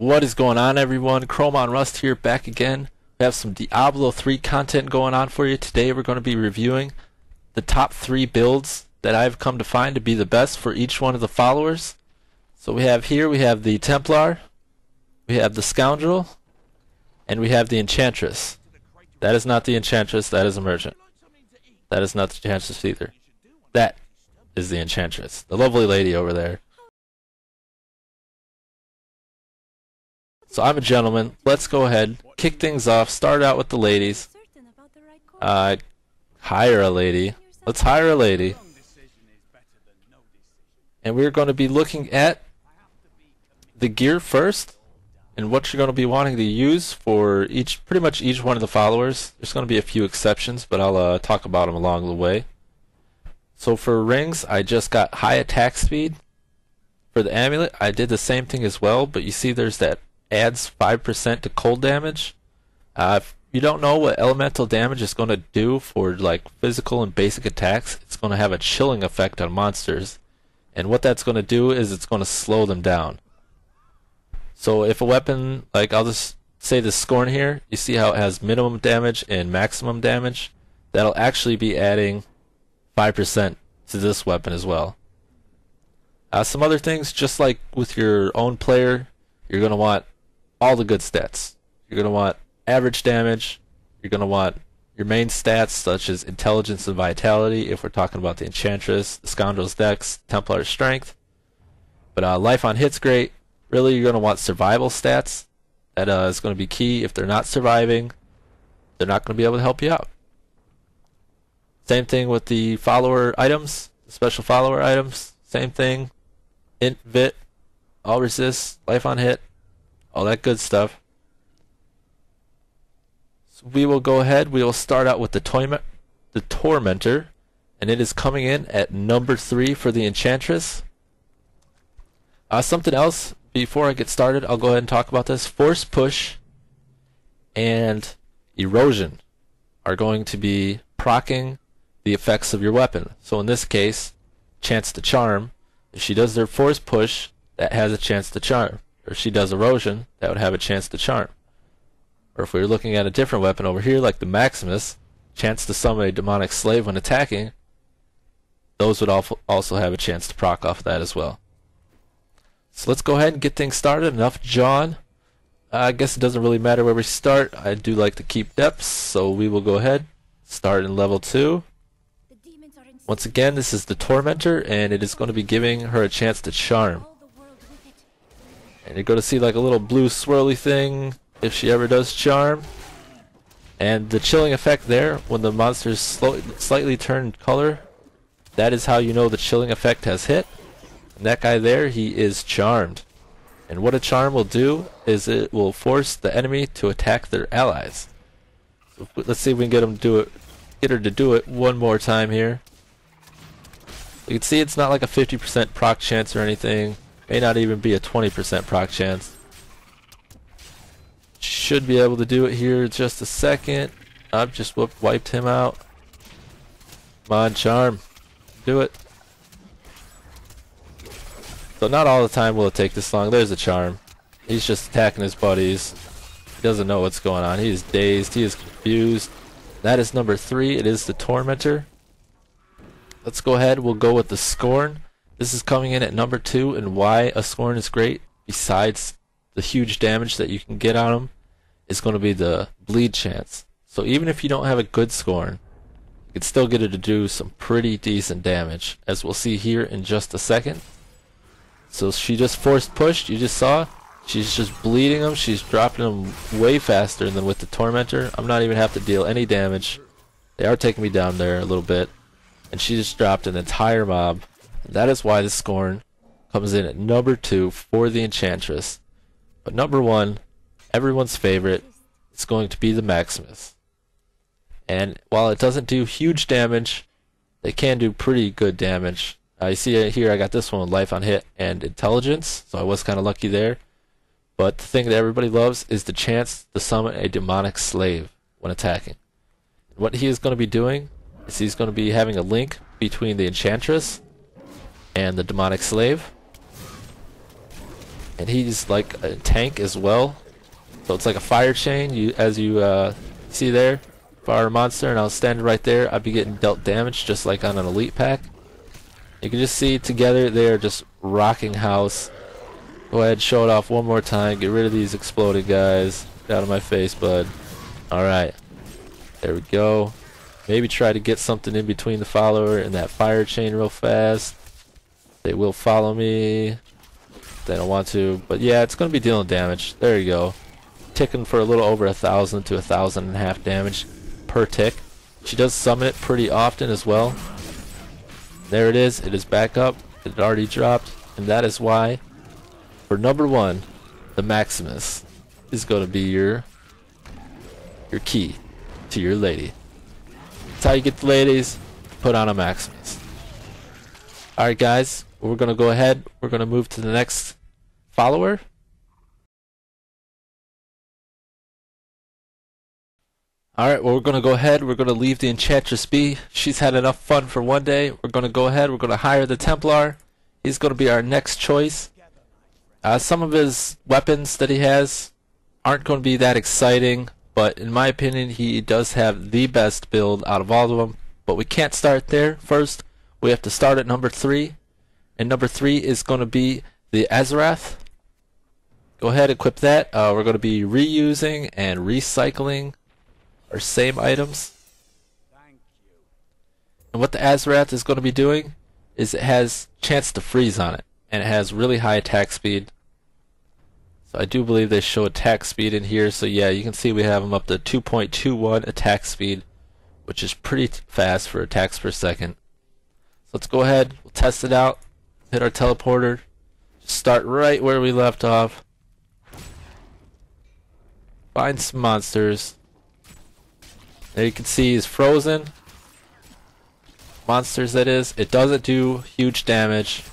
What is going on, everyone? Chrome on Rust here, back again. We have some Diablo 3 content going on for you. Today we're going to be reviewing the top 3 builds that I've come to find to be the best for each one of the followers. So we have the Templar, we have the Scoundrel, and we have the Enchantress. That is not the Enchantress, that is a merchant. That is not the Enchantress either. That is the Enchantress, the lovely lady over there. So I'm a gentleman. Let's go ahead, kick things off, start out with the ladies. Hire a lady. Let's hire a lady. And we're going to be looking at the gear first and what you're going to be wanting to use for pretty much each one of the followers. There's going to be a few exceptions, but I'll talk about them along the way. So for rings, I just got high attack speed. For the amulet, I did the same thing as well, but you see there's that adds 5% to cold damage. If you don't know what elemental damage is going to do for like physical and basic attacks, it's going to have a chilling effect on monsters. And what that's going to do is it's going to slow them down. So if a weapon, like I'll just say the Scorn here, you see how it has minimum damage and maximum damage? That'll actually be adding 5% to this weapon as well. Some other things, just like with your own player, you're going to want all the good stats. You're going to want average damage. You're going to want your main stats such as intelligence and vitality if we're talking about the Enchantress, the Scoundrel's dex, Templar's strength. But life on hit's great. Really, you're going to want survival stats. That is going to be key. If they're not surviving, they're not going to be able to help you out. Same thing with the follower items, the special follower items. Same thing. Int, vit, all resist, life on hit, all that good stuff. So we will go ahead. We will start out with the Tormentor, and it is coming in at number 3 for the Enchantress. Something else before I get started, I'll go ahead and talk about this. Force Push and Erosion are going to be proccing the effects of your weapon. So in this case, chance to charm. If she does their Force Push, that has a chance to charm. Or if she does Erosion, that would have a chance to charm. Or if we were looking at a different weapon over here, like the Maximus, chance to summon a demonic slave when attacking, those would also have a chance to proc off that as well. So let's go ahead and get things started. Enough John. I guess it doesn't really matter where we start. I do like to keep depths, so we will go ahead, start in level 2. Once again, this is the Tormentor, and it is going to be giving her a chance to charm. And you're going to see like a little blue swirly thing if she ever does charm. And the chilling effect there, when the monsters slightly turn color, that is how you know the chilling effect has hit. And that guy there, he is charmed. And what a charm will do is it will force the enemy to attack their allies. So let's see if we can get her to do it one more time here. You can see it's not like a 50% proc chance or anything. May not even be a 20% proc chance. Should be able to do it here in just a second. I've just wiped him out. Come on, charm. Do it. So not all the time will it take this long. There's a charm. He's just attacking his buddies. He doesn't know what's going on. He is dazed. He is confused. That is number 3. It is the Tormentor. Let's go ahead. We'll go with the Scorn. This is coming in at number 2, and why a Scorn is great, besides the huge damage that you can get on him, is going to be the bleed chance. So even if you don't have a good Scorn, you can still get it to do some pretty decent damage, as we'll see here in just a second. So she just force pushed, you just saw. She's just bleeding them. She's dropping them way faster than with the Tormentor. I'm not even have to deal any damage. They are taking me down there a little bit. And she just dropped an entire mob. And that is why the Scorn comes in at number 2 for the Enchantress. But number 1, everyone's favorite, is going to be the Maximus. And while it doesn't do huge damage, they can do pretty good damage. You see here I got this one with life on hit and intelligence, so I was kind of lucky there. But the thing that everybody loves is the chance to summon a demonic slave when attacking. What he is going to be doing is he's going to be having a link between the Enchantress and the demonic slave. and he's like a tank as well. So it's like a fire chain. As you see there, fire monster, and I was standing right there, I'd be getting dealt damage just like on an elite pack. You can just see together they are just rocking house. Go ahead, show it off one more time. Get rid of these exploding guys. Get out of my face, bud. Alright. There we go. Maybe try to get something in between the follower and that fire chain real fast. They will follow me. They don't want to. But yeah, it's going to be dealing damage. There you go. Ticking for a little over 1,000 to 1,500 damage per tick. She does summon it pretty often as well. There it is. It is back up. It had already dropped. And that is why, for number 1, the Maximus is going to be your key to your lady. That's how you get the ladies. Put on a Maximus. Alright guys, we're going to go ahead. We're going to move to the next follower. Alright, well, we're going to go ahead. We're going to leave the Enchantress be. She's had enough fun for one day. We're going to go ahead. We're going to hire the Templar. He's going to be our next choice. Some of his weapons that he has aren't going to be that exciting, but in my opinion, he does have the best build out of all of them. But we can't start there. First, we have to start at number 3. And number 3 is going to be the Azarath. Go ahead, equip that. We're going to be reusing and recycling our same items. And what the Azarath is going to be doing is it has chance to freeze on it, and it has really high attack speed. So I do believe they show attack speed in here. So yeah, you can see we have them up to 2.21 attack speed, which is pretty fast for attacks per second. So let's go ahead, we'll test it out, hit our teleporter, just start right where we left off, find some monsters. There you can see he's frozen. Monsters, that is. It doesn't do huge damage,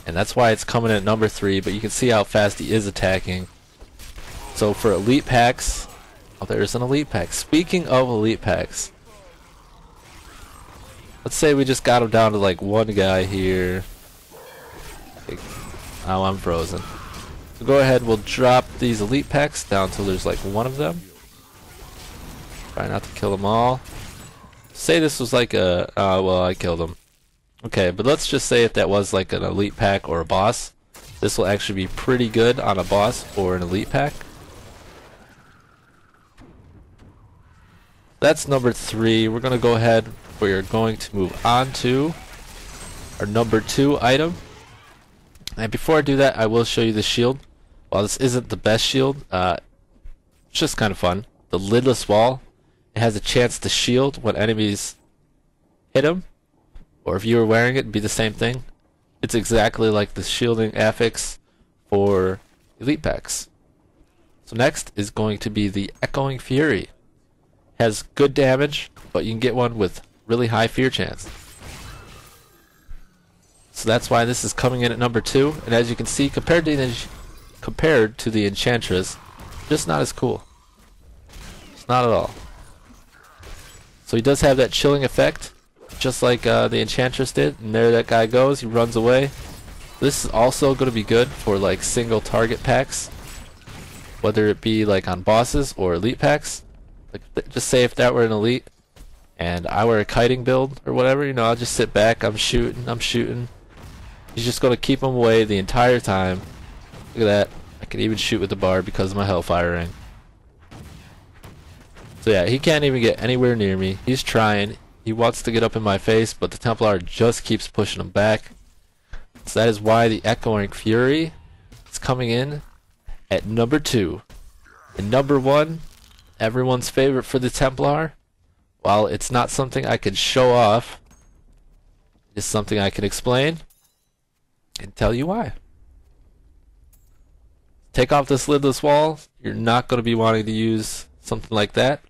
and that's why it's coming at number 3, but you can see how fast he is attacking. So for elite packs, oh, there's an elite pack. Speaking of elite packs, let's say we just got him down to like one guy here. Oh, I'm frozen. So go ahead, we'll drop these elite packs down till there's like one of them. Try not to kill them all. Say this was like a... well, I killed him. Okay, but let's just say if that was like an elite pack or a boss, this will actually be pretty good on a boss or an elite pack. That's number 3. We're going to go ahead. We're going to move on to our number 2 item. And before I do that, I will show you the shield. While this isn't the best shield, it's just kind of fun. The lidless wall. It has a chance to shield when enemies hit him, or if you were wearing it, it'd be the same thing. It's exactly like the shielding affix for elite packs. So next is going to be the Echoing Fury. Has good damage, but you can get one with really high fear chance. So that's why this is coming in at number 2. And as you can see, compared to the Enchantress, just not as cool. It's not at all. So he does have that chilling effect, just like the Enchantress did. And there that guy goes, he runs away. This is also going to be good for like single target packs, whether it be like on bosses or elite packs. Like, just say if that were an elite and I were a kiting build or whatever, you know, I'll just sit back, I'm shooting. He's just going to keep him away the entire time. Look at that. I can even shoot with the bar because of my Hellfire ring. So yeah, he can't even get anywhere near me. He's trying. He wants to get up in my face, but the Templar just keeps pushing him back. So that is why the Echoing Fury is coming in at number 2. And number 1, everyone's favorite for the Templar, while it's not something I can show off, it's something I can explain and tell you why. Take off this lidless wall. You're not going to be wanting to use something like that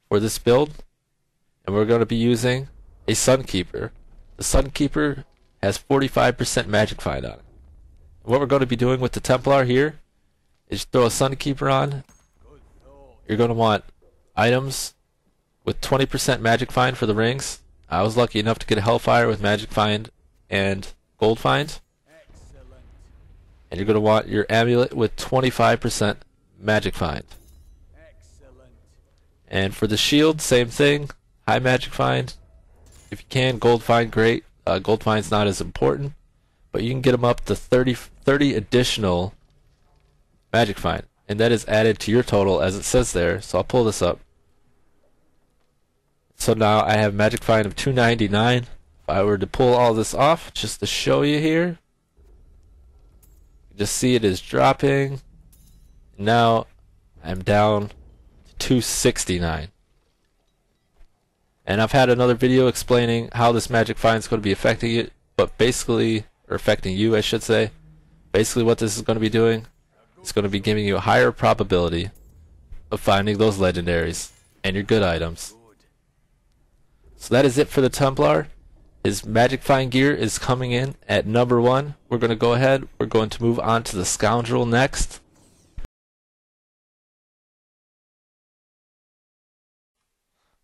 for this build, and we're going to be using a Sunkeeper. The Sunkeeper has 45% Magic Find on it. And what we're going to be doing with the Templar here is throw a Sunkeeper on. You're going to want items with 20% Magic Find for the rings. I was lucky enough to get a Hellfire with Magic Find and Gold Find. And you're going to want your amulet with 25% magic find. And for the shield, same thing. High magic find. If you can, gold find, great. Gold find's not as important, but you can get them up to 30 additional magic find, and that is added to your total as it says there. So I'll pull this up. So now I have magic find of 299. If I were to pull all this off just to show you here, you just see it is dropping. Now I'm down to 269. And I've had another video explaining how this magic find is going to be affecting it, but basically, or affecting you, I should say. Basically what this is going to be doing is going to be giving you a higher probability of finding those legendaries and your good items. So that is it for the Templar. His magic find gear is coming in at number 1. We're going to go ahead. We're going to move on to the Scoundrel next.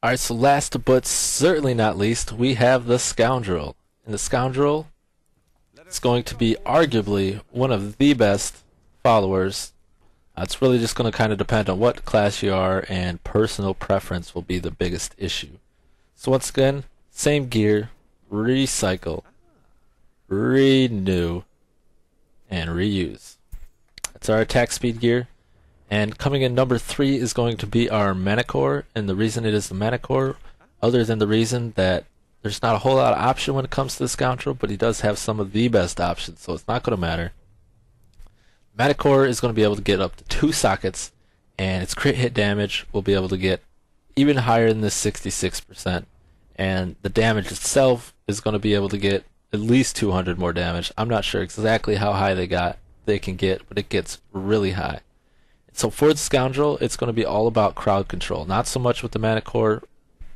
Alright, so last but certainly not least, we have the Scoundrel. And the Scoundrel is going to be arguably one of the best followers. It's really just going to kind of depend on what class you are, and personal preference will be the biggest issue. So once again, same gear, recycle, renew, and reuse. That's our attack speed gear. And coming in number 3 is going to be our mana core, and the reason it is the mana core, other than the reason that there's not a whole lot of option when it comes to the Scoundrel, but he does have some of the best options, so it's not going to matter. Mana core is going to be able to get up to 2 sockets, and its crit hit damage will be able to get even higher than this 66%, and the damage itself is going to be able to get at least 200 more damage. I'm not sure exactly how high they can get, but it gets really high. So for the Scoundrel, it's going to be all about crowd control. Not so much with the mana core,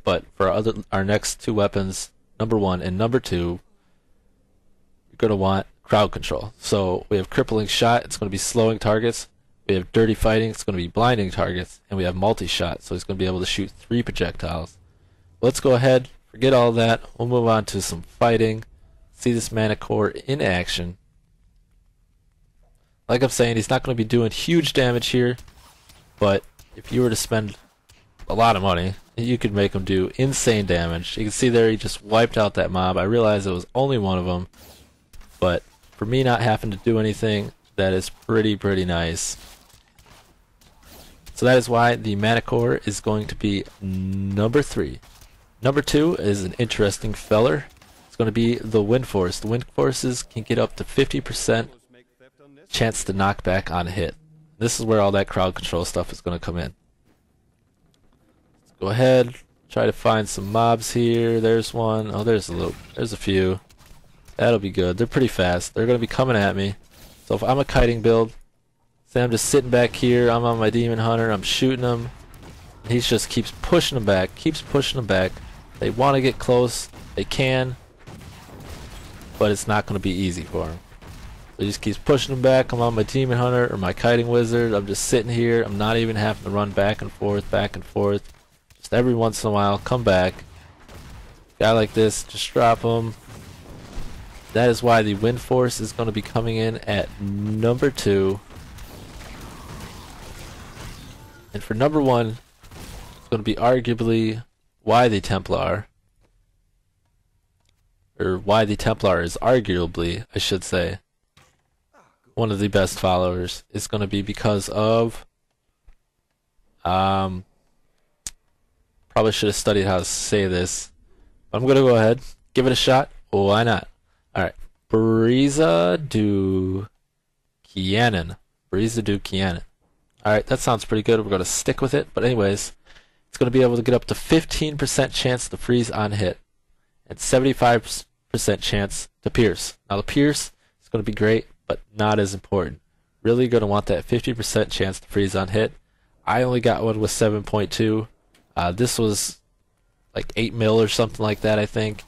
but for our next 2 weapons, number 1 and number 2, you're going to want crowd control. So we have crippling shot, it's going to be slowing targets. We have dirty fighting, it's going to be blinding targets. And we have multi-shot, so he's going to be able to shoot 3 projectiles. Let's go ahead, forget all that. We'll move on to some fighting. See this mana core in action. Like I'm saying, he's not going to be doing huge damage here, but if you were to spend a lot of money, you could make him do insane damage. You can see there he just wiped out that mob. I realize it was only one of them, but for me not having to do anything, that is pretty nice. So that is why the mana core is going to be number 3. Number 2 is an interesting feller. It's going to be the Wind Force. The Wind Forces can get up to 50% chance to knock back on a hit. This is where all that crowd control stuff is going to come in. Let's go ahead, try to find some mobs here. There's one. Oh, there's a few. That'll be good. They're pretty fast. They're going to be coming at me. So if I'm a kiting build, say I'm just sitting back here, I'm on my demon hunter, I'm shooting him, and he just keeps pushing them back, They want to get close, they can, but it's not going to be easy for them. He just keeps pushing them back. I'm on my demon hunter or my kiting wizard. I'm just sitting here. I'm not even having to run back and forth. Just every once in a while, come back. Guy like this, just drop him. That is why the Wind Force is going to be coming in at number 2. And for number 1, it's going to be arguably why the Templar, or why the Templar is arguably, I should say, one of the best followers. Is going to be because of probably should have studied how to say this, but I'm going to go ahead, give it a shot. Why not? Alright, Brisa du Kianan. Alright, that sounds pretty good. We're going to stick with it, but anyways, it's going to be able to get up to 15% chance to freeze on hit and 75% chance to pierce. Now the pierce is going to be great, but not as important. Really going to want that 50% chance to freeze on hit. I only got one with 7.2. This was like 8 mil or something like that, I think.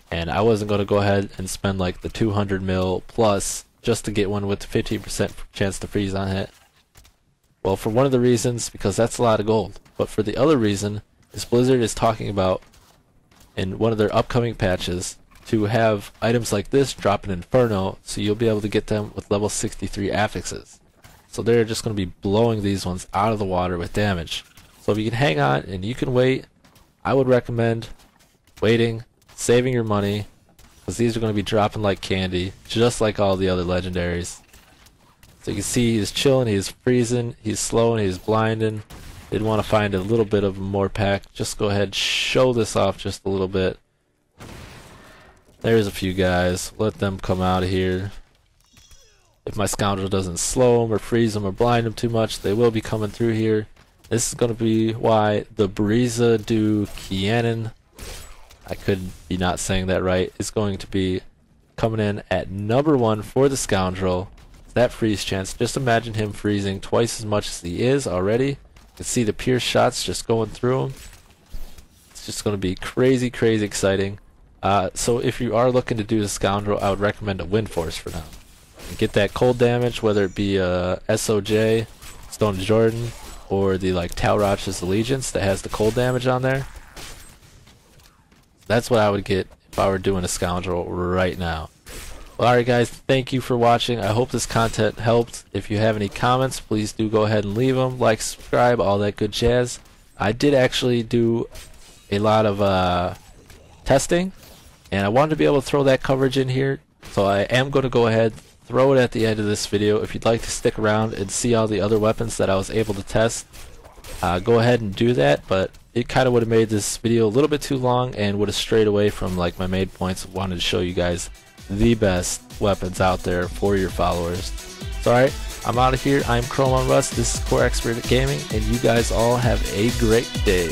And I wasn't going to go ahead and spend like the 200 mil plus just to get one with 50% chance to freeze on hit. Well, for one of the reasons, because that's a lot of gold. But for the other reason, is Blizzard is talking about, in one of their upcoming patches, to have items like this drop an Inferno, so you'll be able to get them with level 63 affixes. So they're just going to be blowing these ones out of the water with damage. So if you can hang on and you can wait, I would recommend waiting, saving your money, because these are going to be dropping like candy, just like all the other legendaries. So you can see he's chilling, he's freezing, he's slowing, he's blinding. Did want to find a little bit of more pack. Just go ahead, show this off just a little bit. There's a few guys. Let them come out of here. If my Scoundrel doesn't slow them or freeze them or blind them too much, they will be coming through here. This is going to be why the Brisa du Kianan, I could be not saying that right, is going to be coming in at number 1 for the Scoundrel. That freeze chance, just imagine him freezing twice as much as he is already. You can see the pierce shots just going through him. It's just going to be crazy, crazy exciting. So if you are looking to do the Scoundrel, I would recommend a Wind Force for now. And get that cold damage, whether it be SOJ, Stone of Jordan, or the like Talroch's Allegiance that has the cold damage on there. That's what I would get if I were doing a Scoundrel right now. Well, alright guys, thank you for watching. I hope this content helped. If you have any comments, please do go ahead and leave them. Like, subscribe, all that good jazz. I did actually do a lot of testing, and I wanted to be able to throw that coverage in here. So I am going to go ahead, throw it at the end of this video. If you'd like to stick around and see all the other weapons that I was able to test, go ahead and do that. But it kind of would have made this video a little bit too long and would have strayed away from like my main points. Wanted to show you guys the best weapons out there for your followers. So alright, I'm out of here. I'm Chrome on Rust. This is Core Expert Gaming, and you guys all have a great day.